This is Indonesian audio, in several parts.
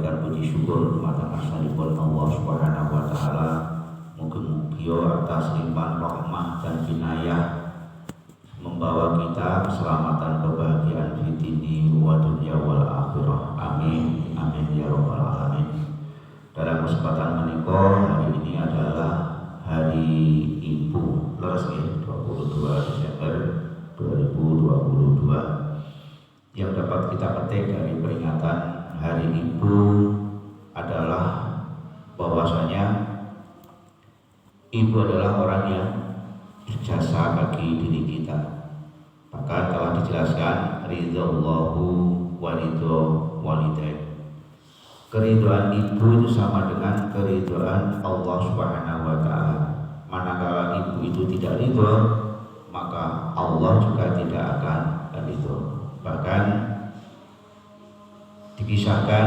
panjangkan puji syukur dumateng asmanipun Allah Subhanahu wa taala. Mugi-mugi atas limpahan rahmah dan inayah membawa kita keselamatan kebahagiaan fi dini wa dunya wal akhirah. Amin. Amin ya rabbal alamin. Dalam kesempatan menika hari ini adalah Hari Ibu, leres ya, 22 Desember 2022. Yang dapat kita petik dari peringatan Hari Ibu adalah bahwasanya ibu adalah orang yang berjasa bagi diri kita. Bahkan telah dijelaskan ridhaallahu wa ridho walidain. Keridhaan ibu itu sama dengan keridhaan Allah Subhanahu wa taala. Manakala ibu itu tidak ridho, maka Allah juga tidak akan ridho. Bahkan dikisahkan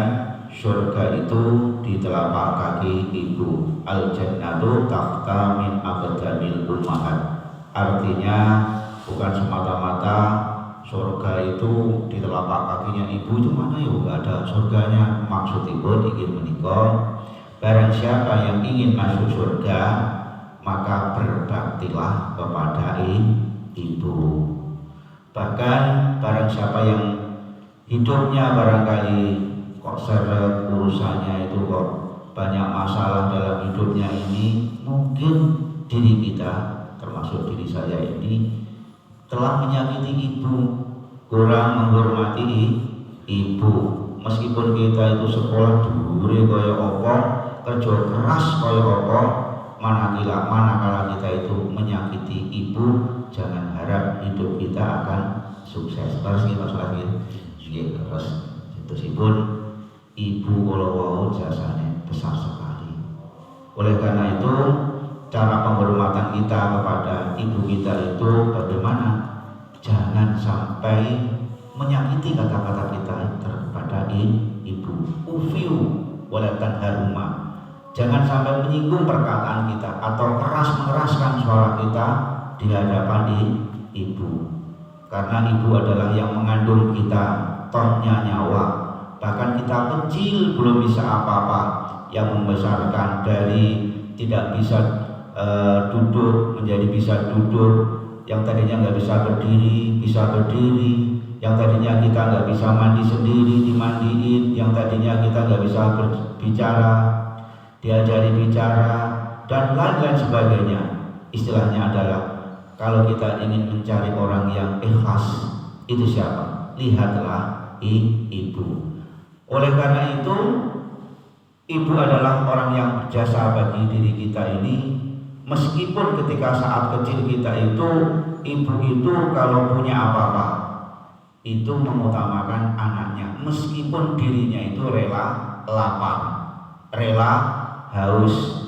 surga itu di telapak kaki ibu. Al-jannatu tahta min aqdamil ummahat. Artinya bukan semata-mata surga itu di telapak kakinya ibu, itu mana ya, enggak ada surganya. Maksud ibu ingin menikah, barang siapa yang ingin masuk surga maka berbaktilah kepada ibu. Bahkan barang siapa yang hidupnya barangkali kok seret urusannya itu, kok banyak masalah dalam hidupnya ini, mungkin diri kita termasuk diri saya ini telah menyakiti ibu, kurang menghormati ibu. Meskipun kita itu sekolah dhuwure kaya apa, kerja keras kaya apa, manakala kita itu menyakiti ibu, jangan harap hidup kita akan sukses. Terus iki masalah iki terus terusipun ibu kalau wau jasanya besar sekali. Oleh karena itu cara penghormatan kita kepada ibu kita itu bagaimana? Jangan sampai menyakiti kata-kata kita kepada ibu. Ufiu walatan haruma. Jangan sampai menyinggung perkataan kita atau keras mengeraskan suara kita di hadapan ibu. Karena ibu adalah yang mengandung kita, tohnya nyawa. Bahkan kita kecil belum bisa apa-apa, yang membesarkan dari tidak bisa duduk menjadi bisa duduk, yang tadinya nggak bisa berdiri, yang tadinya kita nggak bisa mandi sendiri dimandiin, yang tadinya kita nggak bisa berbicara diajari bicara, dan lain-lain sebagainya. Istilahnya adalah kalau kita ingin mencari orang yang ikhlas, itu siapa? Lihatlah ibu. Oleh karena itu ibu adalah orang yang berjasa bagi diri kita ini. Meskipun ketika saat kecil kita itu, ibu itu kalau punya apa-apa itu mengutamakan anaknya, meskipun dirinya itu rela lapar, rela haus,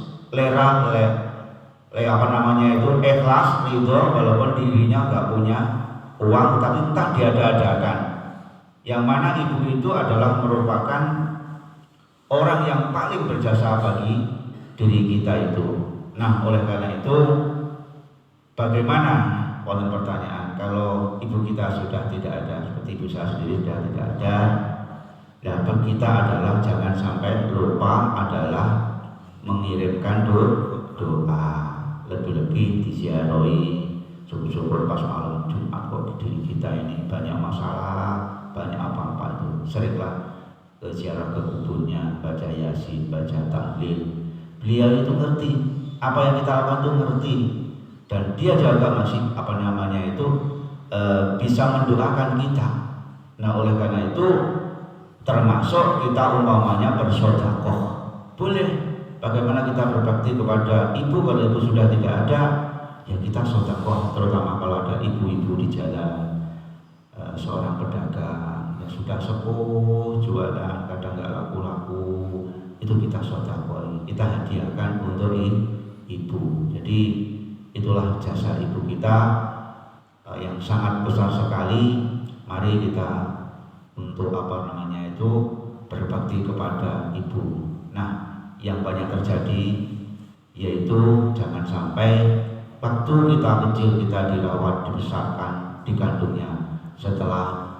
ikhlas ridho walaupun dirinya nggak punya uang, tapi entah diada-adakan. Yang mana ibu itu adalah merupakan orang yang paling berjasa bagi diri kita itu. Nah, oleh karena itu bagaimana, wonten pertanyaan, kalau ibu kita sudah tidak ada, seperti ibu saya sendiri sudah tidak ada, dan kita adalah jangan sampai lupa adalah mengirimkan doa, lebih-lebih diziarahi. Syukur-syukur pas malam Jumat kok di diri kita ini banyak masalah, banyak apa-apa itu, seringlah ziarah ke kuburnya, baca yasin, baca tahlil. Beliau itu ngerti apa yang kita lakukan, itu ngerti, dan dia juga masih bisa mendoakan kita. Nah, oleh karena itu termasuk kita umpamanya bersedekah, boleh. Bagaimana kita berbakti kepada ibu kalau ibu sudah tidak ada, ya kita sedekah. Terutama kalau ada ibu-ibu di jalan, seorang pedagang yang sudah sepuh jualan, kadang nggak laku-laku, itu kita sedekah, kita hadiahkan untuk ibu. Jadi itulah jasa ibu kita yang sangat besar sekali. Mari kita untuk berbakti kepada ibu. Nah, yang banyak terjadi yaitu jangan sampai waktu kita kecil kita dirawat, dibesarkan, dikandungnya, setelah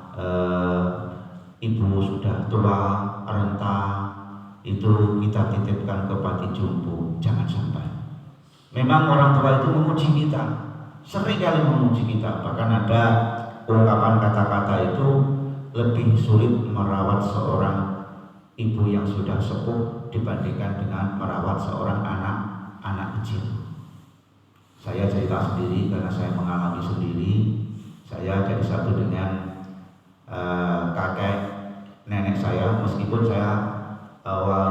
ibu sudah tua, renta, itu kita titipkan ke panti jompo, jangan sampai. Memang orang tua itu memuji kita, sering kali memuji kita, bahkan ada ungkapan kata-kata itu lebih sulit merawat seorang ibu yang sudah sepuh dibandingkan dengan merawat seorang anak kecil. Saya cerita sendiri karena saya mengalami sendiri. Saya jadi satu dengan kakek nenek saya, meskipun saya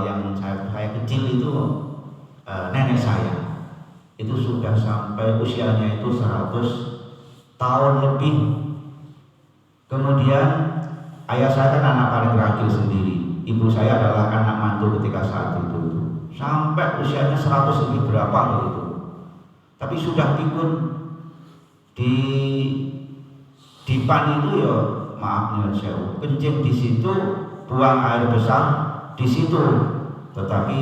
yang saya kecil itu nenek saya itu sudah sampai usianya itu 100 tahun lebih. Kemudian ayah saya kan anak paling terakhir sendiri, ibu saya adalah anak mantu ketika saat itu sampai usianya 100 lebih berapa begitu. Tapi sudah pikun di pan itu ya, maaf nyuwun sewu, kencing di situ, buang air besar di situ. Tetapi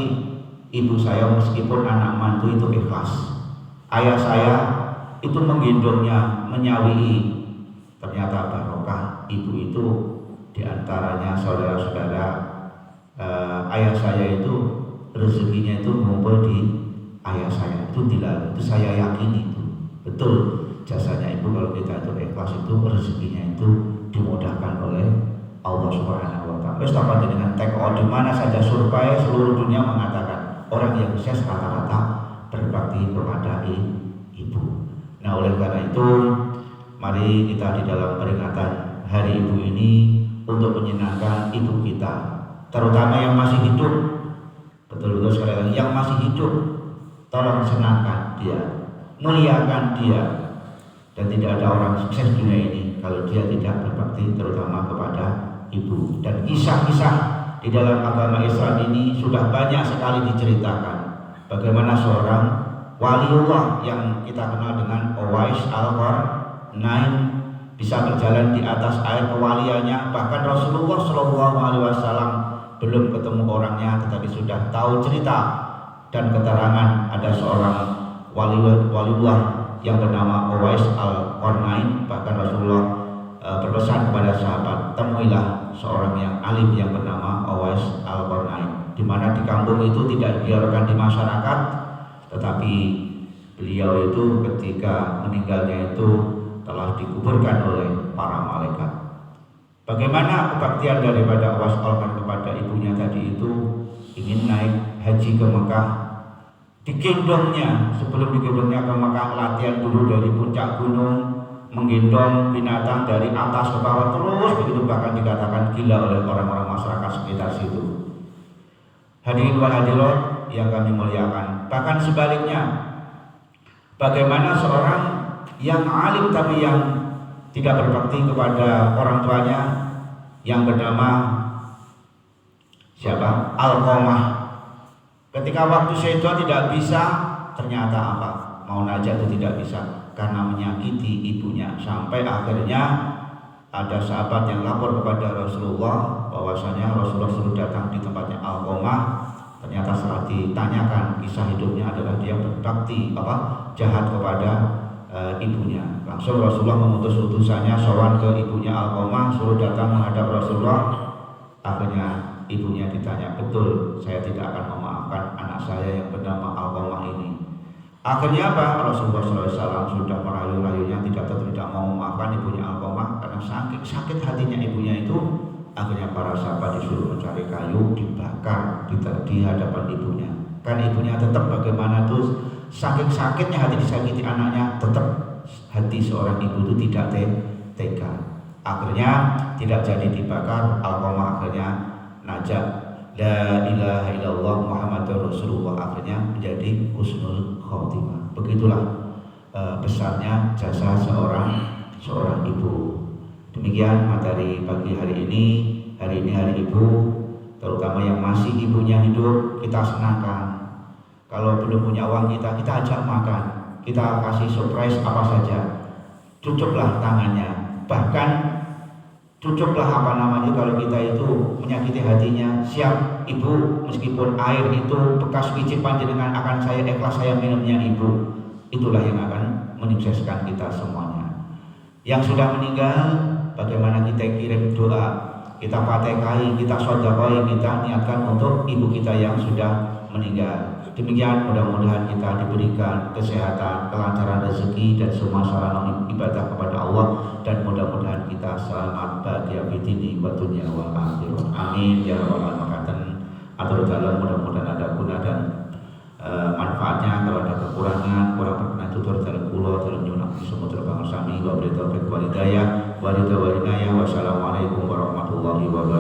ibu saya meskipun anak mantu itu ikhlas. Ayah saya itu menggendongnya, menyawii. Ternyata barokah ibu itu, diantaranya saudara-saudara ayah saya itu rezekinya itu ngumpul di ayah saya. Itu tidak, itu saya yakini itu betul jasanya ibu. Kalau kita itu ikhlas itu rezekinya itu dimudahkan oleh Allah Subhanahu wa taala. Wis tambah dengan TKO di mana saja survei seluruh dunia mengatakan orang yang sukses rata-rata berbakti kepada ibu. Nah, oleh karena itu mari kita di dalam peringatan Hari Ibu ini untuk menyenangkan ibu kita, terutama yang masih hidup. Betul-betul sekali lagi, yang masih hidup, tolong senangkan dia, muliakan dia. Dan tidak ada orang sukses dunia ini kalau dia tidak berbakti terutama kepada ibu. Dan kisah-kisah di dalam agama Islam ini sudah banyak sekali diceritakan. Bagaimana seorang waliullah yang kita kenal dengan Uwais Al-Qarnain bisa berjalan di atas air kewaliannya. Bahkan Rasulullah SAW belum ketemu orangnya, tetapi sudah tahu cerita dan keterangan ada seorang waliullah yang bernama Uwais Al-Qarnain. Bahkan Rasulullah berpesan kepada sahabat, temuilah seorang yang alim yang bernama Uwais Al-Qarnain, di mana di kampung itu tidak dibiarkan di masyarakat, tetapi beliau itu ketika meninggalnya itu telah dikuburkan oleh para malaikat. Bagaimana kebaktian daripada Uwais Al-Qarnain kepada ibunya tadi itu, ingin naik haji ke Mekah, digendongnya, sebelum digendongnya ke Mekah, latihan dulu dari puncak gunung, menggendong binatang dari atas ke bawah terus begitu, bahkan dikatakan gila oleh orang-orang masyarakat sekitar situ. Hadirin wal hadirat yang kami muliakan. Bahkan sebaliknya, bagaimana seorang yang alim tapi yang tidak berbakti kepada orang tuanya, yang bernama siapa? Alqamah. Ketika waktu Syaitan tidak bisa, ternyata apa? Mau najat itu tidak bisa karena menyakiti ibunya. Sampai akhirnya ada sahabat yang lapor kepada Rasulullah bahwasanya Rasulullah suruh datang di tempatnya Alqamah. Ternyata setelah ditanyakan kisah hidupnya adalah dia berbakti jahat kepada ibunya. Langsung Rasulullah mengutus utusannya sowan ke ibunya Alqamah, suruh datang menghadap Rasulullah. Akhirnya ibunya ditanya, betul saya tidak akan memaafkan anak saya yang bernama Alqamah ini. Akhirnya apa? Rasulullah SAW sudah merayu-rayunya, tidak mau memaafkan ibunya Alqamah karena sakit hatinya ibunya itu. Akhirnya para sahabat disuruh mencari kayu, dibakar di hadapan ibunya. Kan ibunya tetap bagaimana tuh, saking sakitnya hati disakiti anaknya, tetap hati seorang ibu itu tidak tega. Akhirnya tidak jadi dibakar. Alqamah akhirnya najat, la ilaha illallah Muhammadur Rasulullah, akhirnya menjadi husnul khotimah. Begitulah besarnya jasa seorang ibu. Demikian materi pagi hari ini. Hari ini hari ibu, terutama yang masih ibunya hidup, kita senangkan. Kalau belum punya uang kita ajak makan, kita kasih surprise apa saja, cucuklah tangannya, bahkan cucuklah kalau kita itu menyakiti hatinya, siap ibu, meskipun air itu bekas wicip panjenengan akan saya ikhlas saya minumnya ibu. Itulah yang akan menyukseskan kita semuanya. Yang sudah meninggal, bagaimana kita kirim doa kita fatihai, kita sedekah, kita niatkan untuk ibu kita yang sudah meninggal. Demikian mudah-mudahan kita diberikan kesehatan, kelancaran rezeki dan semua sarana ibadah kepada Allah, dan mudah-mudahan kita selamat bahagia di dunia wa dunya wal akhirah. Amin ya rabbal alamin. Atur dalam mudah-mudahan ada guna dan manfaatnya. Kalau ada kekurangan, kurang berkenan tutur dalam kula dalam nyuwun semua terbangun sami wa berita wa hidayah wa ridha wa inayah. Wassalamualaikum warahmatullahi wabarakatuh.